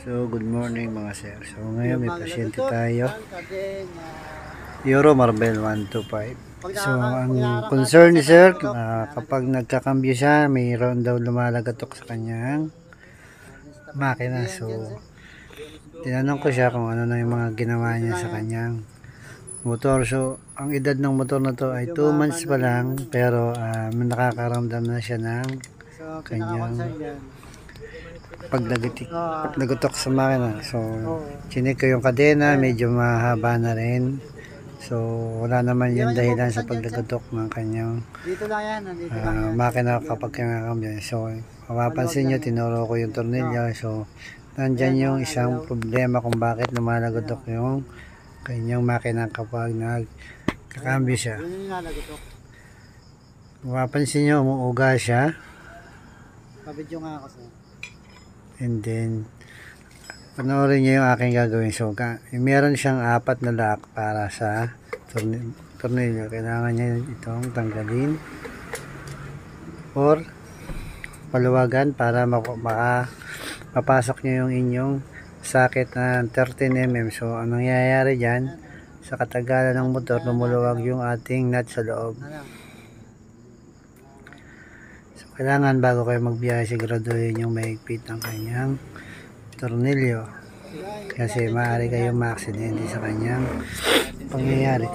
So, good morning mga sir. So, ngayon may pasyente tayo. Euro Marble 125. So, ang concern ni sir, kapag nagkakambyo siya, mayroon daw lumalagatok sa kanyang makina. So, tinanong ko siya kung ano na yung mga ginawa niya sa kanyang motor. So, ang edad ng motor na to ay 2 months pa lang, pero nakakaramdam na siya ng kanyang pagdagutok sa makina. So, chinik ko yung kadena, medyo mahaba na rin. So, wala naman yung dahilan sa pagdagutok ng kanyang makina kapag kinakambyo. So, mapapansin nyo, tinuro ko yung tornilyo. So, nandyan yung isang problema kung bakit lumalagotok yung kanyang makina kapag nagkakambyo siya. Mapapansin nyo, umuuga siya. Pabidyo nga ako sir. And then, panoorin nyo yung aking gagawin. So, meron siyang 4 na lock para sa tornilyo. Kailangan niya itong tanggalin or paluwagan para mapasok nyo yung inyong socket na 13mm. So, anong nangyayari dyan? Sa katagalan ng motor, lumuluwag yung ating nut sa loob. Kailangan bago kayo magbiyahe, siguraduhin yung mahigpit ng kanyang tornilyo kasi maaari kayong ma-aksidente sa kanyang pangyayari.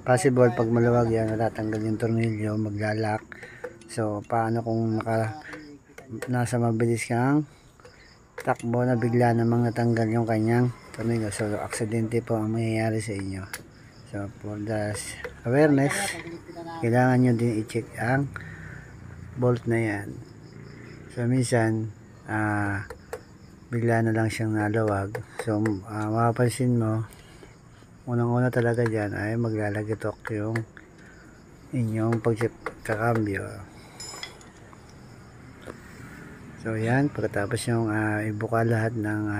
Possible pag maluwag yan, natatanggal yung tornilyo, maglalak. So paano kung nasa mabilis kang takbo na bigla namang natanggal yung kanyang tornilyo? So aksidente po ang mangyayari sa inyo. So for the awareness, kailangan nyo din i-check ang bolt na yan. So minsan bigla na lang siyang naluwag. So mapapansin mo, unang-una talaga dyan ay maglalagatok yung inyong pagkakambyo. So yan, pagkatapos yung ibuka lahat ng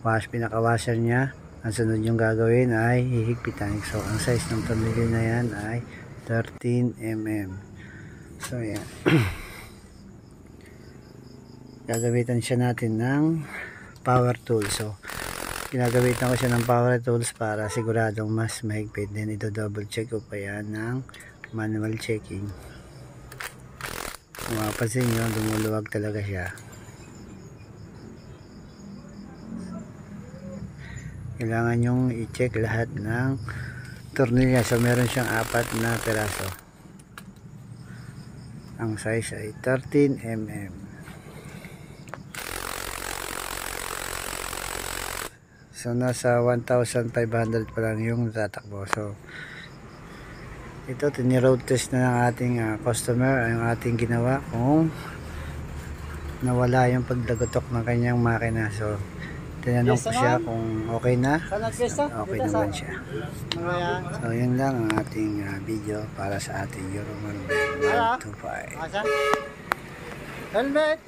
pinaka-washer nya, ang sunod yung gagawin ay hihigpitan. So ang size ng tornilyo na yan ay 13mm. So yan. Gagawitan siya natin ng power tool. So ginagawitan ko siya ng power tools para siguradong mas mahigpit. Then ito double check ko pa yan ng manual checking. Kung mapapansin nyo, lumuluwag talaga siya. Kailangan nyong i-check lahat ng tornilyo. So meron siyang 4 na peraso. Ang size ay 13mm. So nasa 1,500 pa lang yung natatakbo. So ito, tini-road test na ng ating customer ang ating ginawa kung nawala yung pagdagutok ng kanyang makina. So tinanong ko siya kung okay na. Okay naman siya. So yun lang ang ating video para sa ating Euro Marble 125. Helmet!